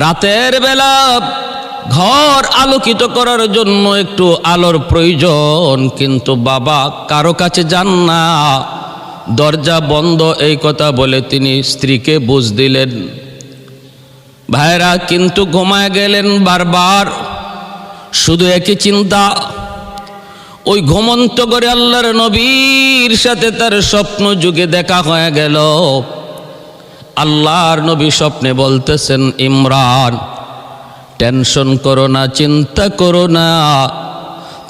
রাতের বেলা ঘর আলোকিত করার জন্য একটু আলোর প্রয়োজন, কিন্তু বাবা কারো কাছে যান না, দরজা বন্ধ। এই কথা বলে তিনি স্ত্রীকে বুঝ দিলেন। ভাইরা কিন্তু ঘুমায় গেলেন বারবার, শুধু একই চিন্তা। ওই ঘুমন্ত করে আল্লাহর নবীর সাথে তার স্বপ্ন যুগে দেখা হয়ে গেল। আল্লাহর নবী স্বপ্নে বলতেছেন, ইমরান টেনশন করো না, চিন্তা করো না,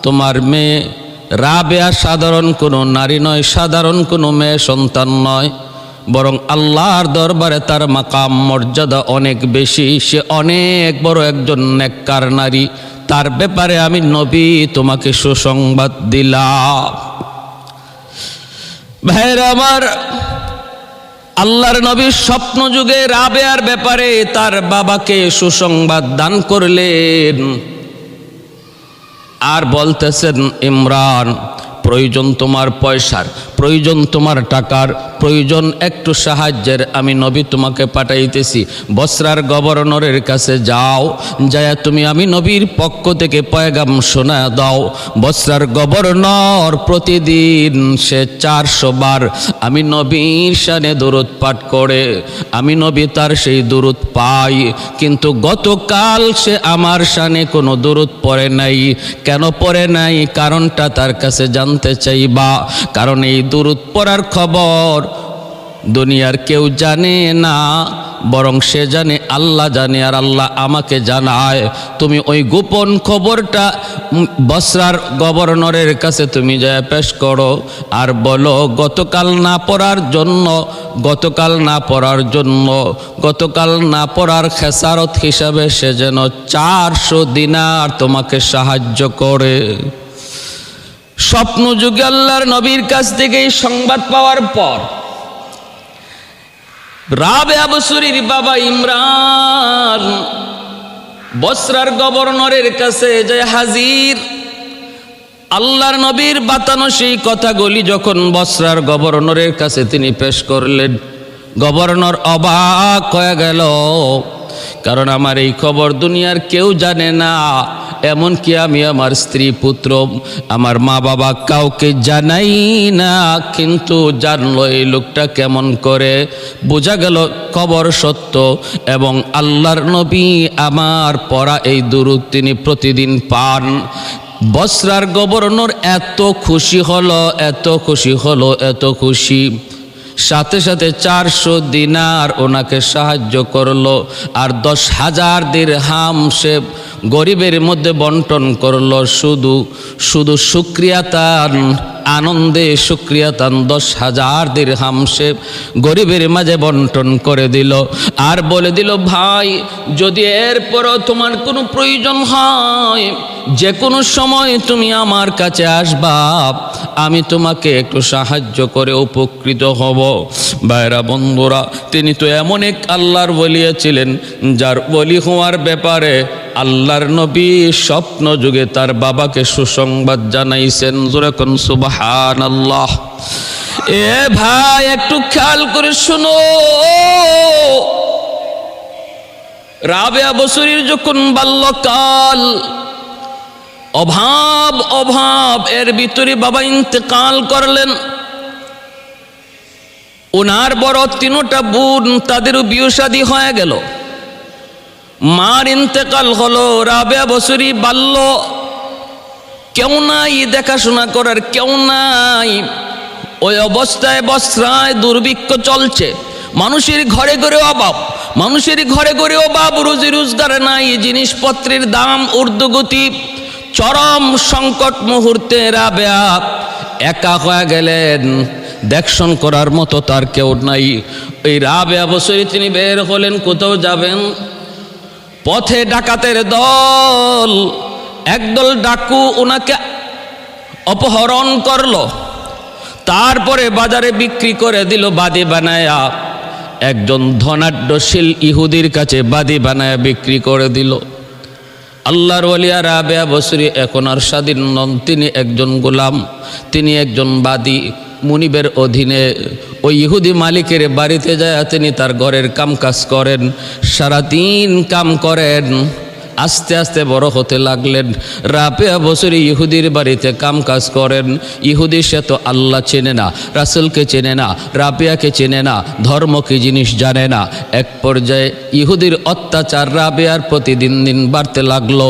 তোমার মেয়ে রাবেয়া সাধারণ কোনো নারী নয়, সাধারণ কোনো মেয়ে সন্তান নয়, বরং আল্লাহর দরবারে তার মাকাম মর্যাদা অনেক বেশি। সে অনেক বড় একজন নেককার নারী, তার ব্যাপারে আমি নবী তোমাকে সুসংবাদ দিলাম। ভাইরা আমার, আল্লাহর নবীর স্বপ্ন যুগে রাবেয়ার ব্যাপারে তার বাবাকে সুসংবাদ দান করলেন। আর বলতেছেন, ইমরান প্রয়োজন তোমার পয়সার, প্রয়োজন তোমার টাকার, প্রয়োজন একটু সাহায্যের, আমি নবী তোমাকে পাঠাইতেছি। বসরার গভর্নরের কাছে যাও, যায় তুমি আমি নবীর পক্ষ থেকে পয়গাম শোনা দাও। বসরার গভর্নর প্রতিদিন সে 400 বার আমি নবীর শানে দুরূদ পাঠ করে, আমি নবী তার সেই দুরূদ পাই, কিন্তু গতকাল সে আমার শানে কোনো দুরূদ পড়ে নাই। কেন পড়ে নাই? কারণটা তার কাছে জানতে চাইবা। কারণ এই দুরূদ পড়ার খবর দুনিয়ার কেউ জানে না, বরং সে জানে, আল্লাহ জানে, আর আল্লাহ আমাকে জানায়। তুমি ওই গোপন খবরটা বসরার গভর্নরের কাছে তুমি যায় পেশ করো, আর বলো গতকাল না পড়ার জন্য, গতকাল না পড়ার খেসারত হিসাবে সে যেন 400 দিনার তোমাকে সাহায্য করে। স্বপ্ন যুগে আল্লাহর নবীর কাছ থেকে এই সংবাদ পাওয়ার পর রাবেয়া বসরির বাবা ইমরান বসরার গভর্নরের কাছে যে হাজির। আল্লাহর নবীর বাতানো সেই কথাগুলি যখন বসরার গভর্নরের কাছে তিনি পেশ করলেন, গভর্নর অবাক হয়ে গেল। কারণ আমার এই খবর দুনিয়ার কেউ জানে না, এমনকি আমি আমার স্ত্রী পুত্র আমার মা বাবা কাউকে জানাই না, কিন্তু জানলো এই লোকটা কেমন করে। বোঝা গেল খবর সত্য, এবং আল্লাহর নবী আমার পড়া এই দুরূদ তিনি প্রতিদিন পান। বসরার গভর্নর এত খুশি হলো, এত খুশি, সাথে সাথে 400 দিনার ওনাকে সাহায্য করলো, আর 10,000 দিরহাম সে গরিবের মধ্যে বন্টন করলো। শুধু শুকরিয়া তান, আনন্দে শুকরিয়া তান 10,000 দিরহাম সে গরিবের মাঝে বন্টন করে দিল। আর বলে দিল, ভাই যদি এরপরও তোমার কোনো প্রয়োজন হয়, যে কোনো সময় তুমি আমার কাছে আসবা, আমি তোমাকে একটু সাহায্য করে উপকৃত হব। ভাইরা বন্ধুরা, তিনি তো এমন এক আল্লাহর ওলি ছিলেন, যার ওলি হওয়ার ব্যাপারে আল্লাহর নবী স্বপ্ন যুগে তার বাবাকে সুসংবাদ জানাইছেন। জোরে কোন সুবহানাল্লাহ। এ ভাই একটু খেয়াল করে শুনো, রাবেয়া বসরির যখন বাল্যকাল, অভাব এর ভিতরে বাবা ইন্তেকাল করলেন। ওনার বড় 3টা বোন, তাদেরও বিয়ে শাদী হয়ে গেল। মার ইন্তেকাল হলো, রাবেয়া বসরি বাল্য, কেউ নাই দেখাশোনা করার, কেউ নাই। ওই অবস্থায় বসরায় দুর্ভিক্ষ চলছে, মানুষের ঘরে ঘরে অভাব, রুজি রোজগার নাই, জিনিসপত্রের দাম ঊর্ধ্বগতি, চরম সংকট মুহূর্তে রাবেয়া একা হয়ে গেলেন। দেখশন করার মতো তার কেউ নাই। ওই রাবেয়া বসরি তিনি বের হলেন, কোথাও যাবেন। পথে ডাকাতের দল, একদল ডাকু ওনাকে অপহরণ করলো, তারপরে বাজারে বিক্রি করে দিল বাদী বানায়া। একজন ধনাঢ্যশীল ইহুদির কাছে বাদী বানায়া বিক্রি করে দিল। আল্লাহর ওলিয়া রাবেয়া বসরি এখন আর স্বাধীন নন, তিনি একজন গোলাম, তিনি একজন বাদী। মুনিবের অধীনে ওই ইহুদি মালিকের বাড়িতে যায় তিনি তার ঘরের কাম কাজ করেন, সারাদিন কাম করেন। আস্তে আস্তে বড় হতে লাগলেন। রাবেয়া বছরে ইহুদির বাড়িতে কাম কাজ করেন। ইহুদি সে তো আল্লাহ চেনে না, রাসূলকে চেনে না, রাবেয়াকে চেনে না, ধর্ম কি জিনিস জানে না। এক পর্যায়ে ইহুদির অত্যাচার রাবেয়ার প্রতি দিন দিন বাড়তে লাগলো,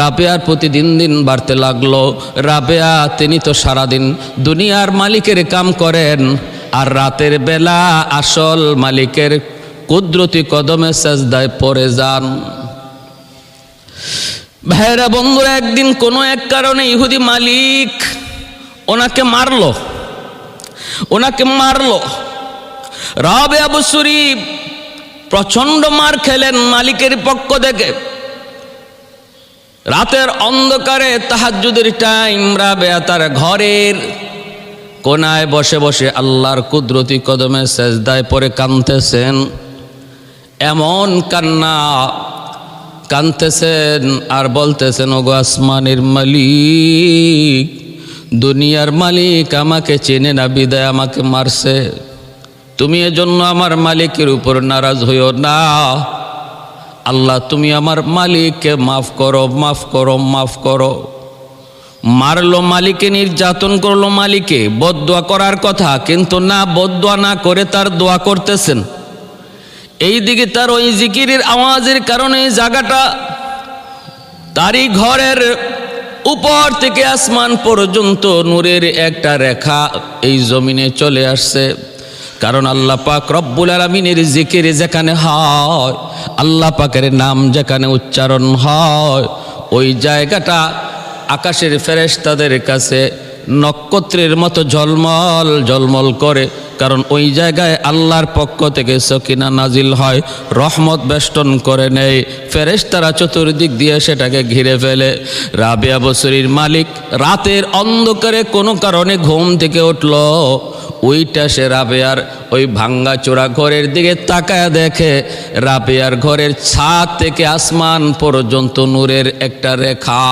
রাবেয়ার প্রতি দিন দিন বাড়তে লাগলো। রাবেয়া তিনি তো সারাদিন দুনিয়ার মালিকের কাম করেন, আর রাতের বেলা আসল মালিকের কুদরতি কদমে সাজদায় পড়ে যান। ভাইরা বন্ধুরা, একদিন কোনো এক কারণে ইহুদি মালিক ওনাকে মারলো। রাবেয়া বসরি প্রচন্ড মার খেলেন মালিকের পক্ষ থেকে। রাতের অন্ধকারে তাহাজ্জুদের টাইম, রাবেয়া তার ঘরের কোনায় বসে বসে আল্লাহর কুদরতি কদমে সেজদায় পড়ে কাঁদতেছেন। এমন কান্না কাঁদতেছেন আর বলতেছেন, ওগো আসমানের মালিক, দুনিয়ার মালিক আমাকে চেনে না বিদায় আমাকে মারছে। তুমি এজন্য আমার মালিকের উপর নারাজ হইও না। আল্লাহ তুমি আমার মালিককে মাফ করো, মাফ করো, মাফ করো। মারলো মালিকে, নির্যাতন করলো মালিকে, বদদোয়া করার কথা, কিন্তু না, বদদোয়া না করে তার দোয়া করতেছেন। এইদিকে তার ওই জিকিরের আওয়াজের কারণে জায়গাটা, তারই ঘরের উপর থেকে আসমান পর্যন্ত নূরের একটা রেখা এই জমিনে চলে আসছে। কারণ আল্লাহ পাক রব্বুল আলামিনের জিকির যেখানে হয়, আল্লাহ পাকের নাম যেখানে উচ্চারণ হয়, ওই জায়গাটা আকাশের ফেরেশতাদের কাছে নক্ষত্রের মতো ঝলমল ঝলমল করে। কারণ ওই জায়গায় আল্লাহর পক্ষ থেকে সকিনা নাজিল হয়, রহমত বেষ্টন করে নেয়, ফেরেশতারা চতুর্দিক দিয়ে সেটাকে ঘিরে ফেলে। রাবেয়া বসরির মালিক রাতের অন্ধকারে কোনো কারণে ঘুম থেকে উঠল। ওইটা সে রাবেয়ার ওই ভাঙ্গা চোরা ঘরের দিকে তাকায় দেখে রাবেয়ার ঘরের ছাদ থেকে আসমান পর্যন্ত নূরের একটা রেখা।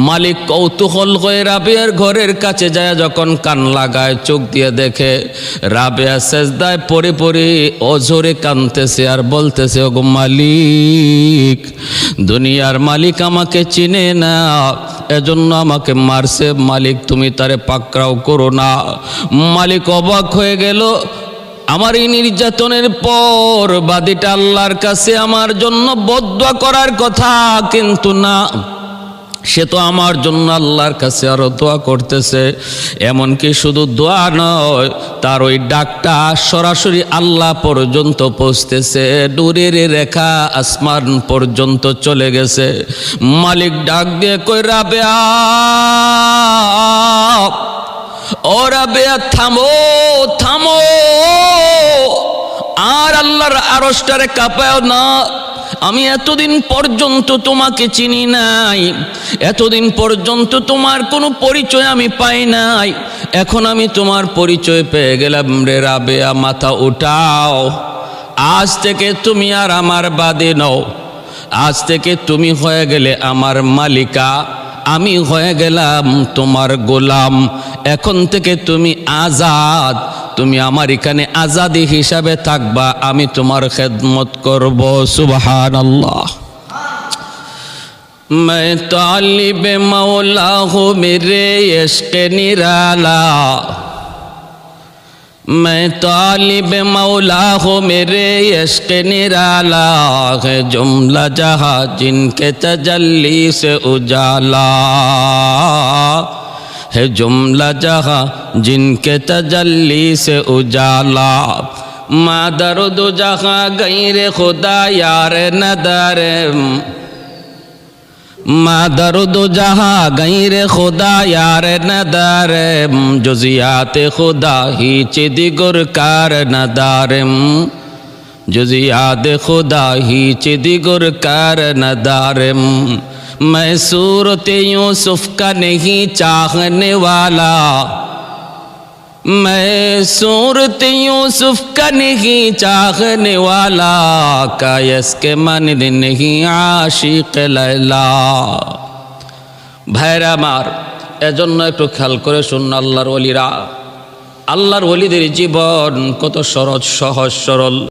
মালিক কৌতূহল হয়ে রাবেয়ার ঘরের কাছে যায়, যখন কান লাগায় চোখ দিয়ে দেখে রাবেয়া সেজদায় পড়ে পড়ে অঝরে কাঁদতেছে আর বলতেছে, ওগো মালিক, দুনিয়ার মালিক আমাকে চিনে না, এজন্য আমাকে মারছে। মালিক তুমি তারে পাকড়াও করো না। মালিক অবাক হয়ে গেল, আমার এই নির্যাতনের পর বাদীটা আল্লাহর কাছে আমার জন্য বদদোয়া করার কথা, কিন্তু না, সে তো আমার জন্য আল্লাহর কাছে আরো দোয়া করতেছে। এমনকি শুধু দোয়া নয়, তার ওই ডাকটা সরাসরি আল্লাহ পর্যন্ত পৌঁছতেছে, নূরের রেখা আসমান পর্যন্ত চলে গেছে। মালিক ডাক দিয়ে কই, রাবেয়া, ও রাবেয়া, থামো থামো, আর আল্লাহর আরশটারে কাঁপাও না। আমি এতদিন পর্যন্ত তোমাকে চিনি নাই, এতদিন পর্যন্ত তোমার কোনো পরিচয় আমি পাই নাই, এখন আমি তোমার পরিচয় পেয়ে গেলাম রে রাবেয়া, মাথা উঠাও। আজ থেকে তুমি আর আমার বাদী নও, আজ থেকে তুমি হয়ে গেলে আমার মালিকা, আমি হয়ে গেলাম তোমার গোলাম। এখন থেকে তুমি আজাদ, তুমি আমার এখানে আজাদি হিসাবে থাকবা, আমি তোমার খেদমত করব। সুবহানাল্লাহ। मैं तालिब मौला हूँ मेरे इश्क़ निराला, मैं तालिब मौला हूँ मेरे इश्क़ निराला, है जुमला जहाँ जिनके तजल्ली से उजाला, है जुमला जहाँ जिनके तजल्ली से उजाला, मादरुद जहाँ गैर खुदा यार नदर, मादरुद जहाँ गैर खुदा यार नदर, जुजियात खुदा ही चिदिगुर कार नदारम, जुजियात खुदा ही चिदिगुर कार नदारम, मैं सूरत यूसुफ का नहीं चाहने वाला, मैं सूरत यूसुफ का नहीं चाहने वाला, कायस के मन नहीं आशिक लैला। ভাইরা আমার, এজন্য একটু খেয়াল করে শুনুন আল্লাহর ওলিরা, আল্লাহর ওলিদের জীবন কত সহজ সরল।